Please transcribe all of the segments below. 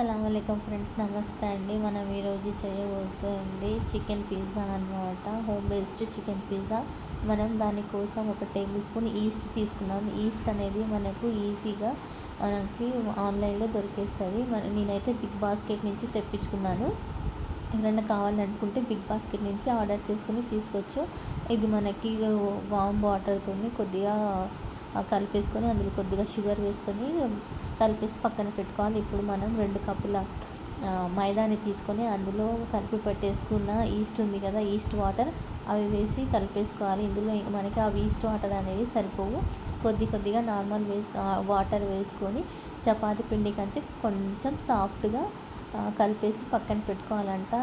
అస్సలాముఅలైకుం friends, నమస్తే అండి. మనం ఈరోజు చేయబోతుంది చికెన్ పిజ్జా అన్నమాట. Home based chicken pizza. మనం దానికోసం 1 టేబుల్ స్పూన్ ఈస్ట్ తీసుకున్నాం. ఈస్ట్ అనేది మనకు ఈజీగా మనకి ఆన్లైన్లో దొరికేస్తుంది. నేనైతే బిగ్ బాస్కెట్ నుంచి తెప్పించుకున్నాను. ఎవరైనా కావాలనుకుంటే బిగ్ బాస్కెట్ నుంచి ఆర్డర్ చేసుకుని తీసుకోవచ్చు. ఇది మనకి వామ్ వాటర్తో కొద్దిగా కలిపేసుకొని అందులో కొద్దిగా షుగర్ వేసుకొని కలిపేసి పక్కన పెట్టుకోవాలి. ఇప్పుడు మనం 2 కప్పుల మైదాని తీసుకొని అందులో కలిపి పెట్టేసుకున్న ఈస్ట్ ఉంది కదా, ఈస్ట్ వాటర్ అవి వేసి కలిపేసుకోవాలి. ఇందులో మనకి ఆ ఈస్ట్ వాటర్ అనేది సరిపోవు. కొద్దిగా నార్మల్ వాటర్ వేసుకొని చపాతీ పిండి కంచి కొంచెం సాఫ్ట్గా కలిపేసి పక్కన పెట్టుకోవాలంట.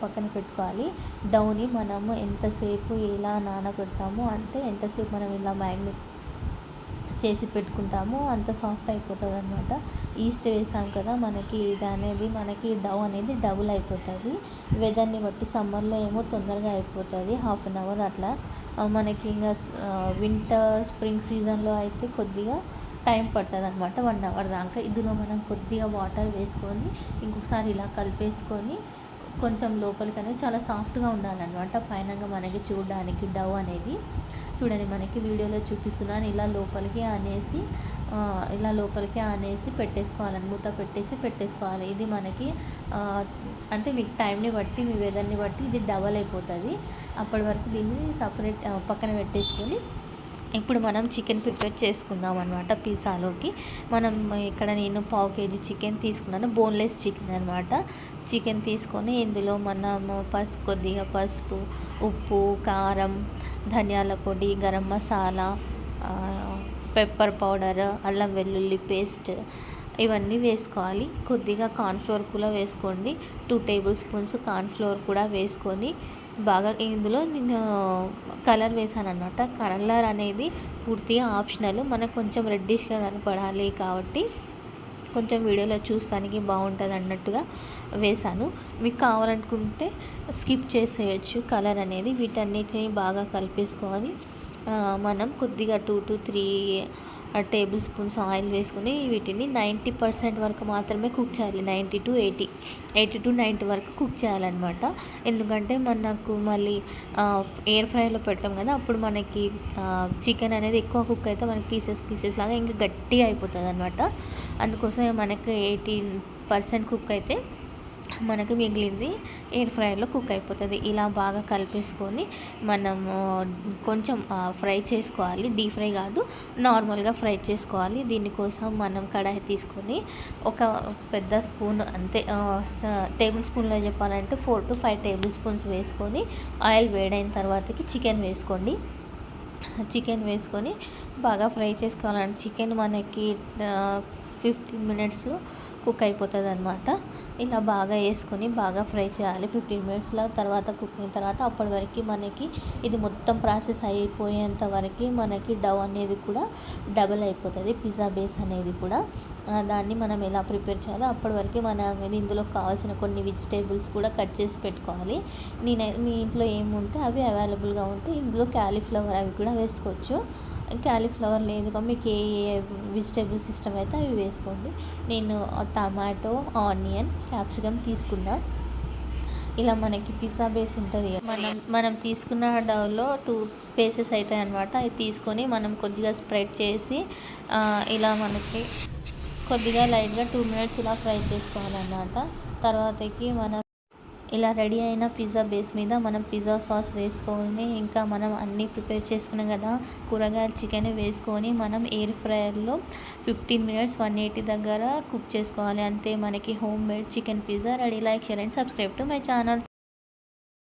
పక్కన పెట్టుకోవాలి. డౌని మనము ఎంతసేపు ఇలా నానబెడతాము అంటే ఎంతసేపు మనం ఇలా మ్యాగ్నెట్ చేసి పెట్టుకుంటాము అంత సాఫ్ట్ అయిపోతుంది అనమాట. ఈస్ట్ వేసాం కదా, మనకి ఇది అనేది మనకి డౌ అనేది డబుల్ అయిపోతుంది. వెదర్ని బట్టి సమ్మర్లో ఏమో తొందరగా అయిపోతుంది, 1/2 అవర్ అట్లా. మనకి ఇంకా వింటర్ స్ప్రింగ్ సీజన్లో అయితే కొద్దిగా టైం పడుతుంది అనమాట, 1 అవర్ దాకా. ఇందులో మనం కొద్దిగా వాటర్ వేసుకొని ఇంకొకసారి ఇలా కలిపేసుకొని కొంచెం లోపలికి అనేది చాలా సాఫ్ట్గా ఉండాలన్నమాట. పైన మనకి చూడడానికి డౌ అనేది చూడండి, మనకి వీడియోలో చూపిస్తున్నాను. ఇలా లోపలికి అనేసి పెట్టేసుకోవాలని మూత పెట్టేసుకోవాలి. ఇది మనకి అంటే మీకు టైంని బట్టి మీ వెదర్ని బట్టి ఇది డబల్ అయిపోతుంది. అప్పటి వరకు దీన్ని సపరేట్ పక్కన పెట్టేసుకొని ఇప్పుడు మనం చికెన్ ప్రిపేర్ చేసుకుందాం అనమాట. పిజ్జాలోకి ఇక్కడ నేను 1/2 kg చికెన్ తీసుకున్నాను, బోన్లెస్ చికెన్ అనమాట. చికెన్ తీసుకొని ఇందులో మనము కొద్దిగా పసుపు, ఉప్పు, కారం, ధనియాల పొడి, గరం మసాలా, పెప్పర్ పౌడర్, అల్లం వెల్లుల్లి పేస్ట్ ఇవన్నీ వేసుకోవాలి. కొద్దిగా కార్న్ఫ్లోర్ కూడా వేసుకోండి. 2 టేబుల్ స్పూన్స్ కార్న్ఫ్లోర్ కూడా వేసుకొని బాగా ఇందులో నేను కలర్ వేసాను అనమాట. కలర్ అనేది పూర్తిగా ఆప్షనల్. మనకు కొంచెం రెడ్డిష్గా కనపడాలి కాబట్టి కొంచెం వీడియోలో చూస్తానికి బాగుంటుంది అన్నట్టుగా వేసాను. మీకు కావాలనుకుంటే స్కిప్ చేసేయచ్చు కలర్ అనేది. వీటన్నిటిని బాగా కలిపేసుకొని మనం కొద్దిగా 2 to 3 టేబుల్ స్పూన్స్ ఆయిల్ వేసుకొని వీటిని 90% వరకు మాత్రమే కుక్ చేయాలి. 80 to 90 వరకు కుక్ చేయాలన్నమాట. ఎందుకంటే మనకు మళ్ళీ ఎయిర్ ఫ్రైలో పెట్టాం కదా, అప్పుడు మనకి చికెన్ అనేది ఎక్కువ కుక్ అయితే మనకి పీసెస్ లాగా ఇంకా గట్టిగా అయిపోతుంది అనమాట. అందుకోసం మనకు 80% కుక్ అయితే మనకు మిగిలింది ఎయిర్ ఫ్రైలో కుక్ అయిపోతుంది. ఇలా బాగా కలిపేసుకొని మనము కొంచెం ఫ్రై చేసుకోవాలి. డీప్ ఫ్రై కాదు, నార్మల్గా ఫ్రై చేసుకోవాలి. దీనికోసం మనం కడాయి తీసుకొని ఒక పెద్ద స్పూన్ అంతే, టేబుల్ స్పూన్లో చెప్పాలంటే 4 to 5 టేబుల్ స్పూన్స్ వేసుకొని ఆయిల్ వేడైన తర్వాతకి చికెన్ వేసుకోండి. చికెన్ వేసుకొని బాగా ఫ్రై చేసుకోవాలంటే చికెన్ మనకి 15 మినిట్స్లో కుక్ అయిపోతుంది అనమాట. ఇలా బాగా వేసుకొని బాగా ఫ్రై చేయాలి 15 మినిట్స్లో. తర్వాత కుక్ అయిన తర్వాత అప్పటి వరకు మనకి ఇది మొత్తం ప్రాసెస్ అయిపోయేంత వరకు మనకి డౌ అనేది కూడా డబుల్ అయిపోతుంది. పిజ్జా బేస్ అనేది కూడా దాన్ని మనం ఎలా ప్రిపేర్ చేయాలో అప్పటి వరకు మనం ఇందులో కావాల్సిన కొన్ని వెజిటేబుల్స్ కూడా కట్ చేసి పెట్టుకోవాలి. మీ ఇంట్లో ఏముంటే అవి అవైలబుల్గా ఉంటే ఇందులో క్యాలీఫ్లవర్ అవి కూడా వేసుకోవచ్చు. క్యాలీఫ్లవర్ లేదు మీకు ఏ వెజిటేబుల్స్ ఇష్టం అయితే అవి వేసుకోండి. నేను టమాటో, ఆనియన్, క్యాప్సికమ్ తీసుకున్నా. ఇలా మనకి పిజ్జా బేస్ ఉంటుంది. మనం తీసుకున్న డౌలో 2 పీసెస్ అవుతాయి అనమాట. అవి తీసుకొని మనం కొద్దిగా స్ప్రెడ్ చేసి ఇలా మనకి కొద్దిగా లైట్గా 2 మినిట్స్ ఇలా ఫ్రై చేసుకోవాలన్నమాట. తర్వాతకి మనం ఇలా రెడీ అయిన పిజ్జా బేస్ మీద మనం పిజ్జా సాస్ వేసుకొని ఇంకా మనం అన్నీ ప్రిపేర్ చేసుకున్నాం కదా కూరగాయలు, చికెన్ వేసుకొని మనం ఎయిర్ ఫ్రైయర్లో 15 మినిట్స్ 180 దగ్గర కుక్ చేసుకోవాలి. అంతే, మనకి home made chicken pizza ready. Like, share and subscribe to my channel.